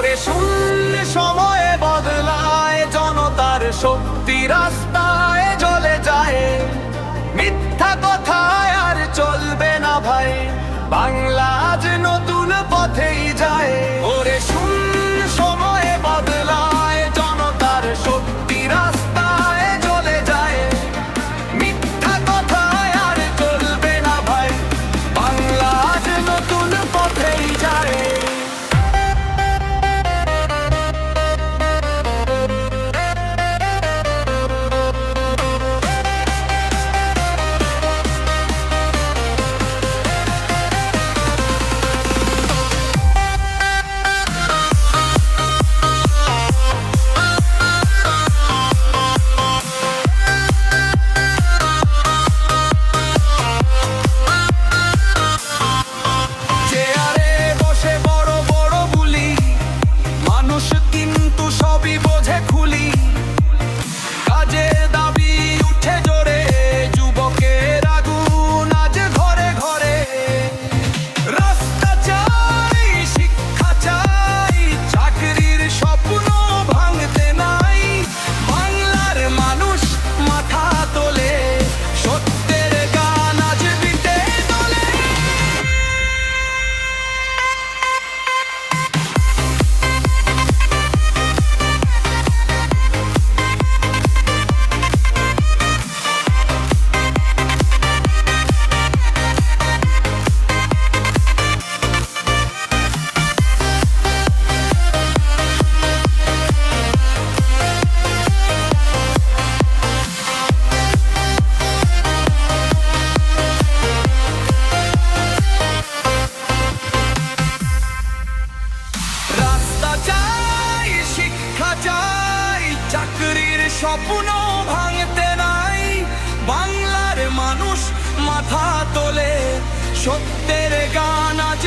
ওরে শূন্য সময়ে বদলায় জনতার শক্তি, রাস্তায় জ্বলে যায়। মিথ্যা কথায় আর চলবে না ভাই, বাংলা আজ নতুন পথেই যায়। ওরে শূন্য সময়ে বদলায় জনতার শক্তি, রাস্তায় জ্বলে যায়। মিথ্যা কথায় আর চলবে না ভাই, বাংলা আজ নতুন পথেই যায়। চাকরির স্বপ্ন ভাঙতে নাই, বাংলার মানুষ মাথা তোলে, সত্যের গান আজ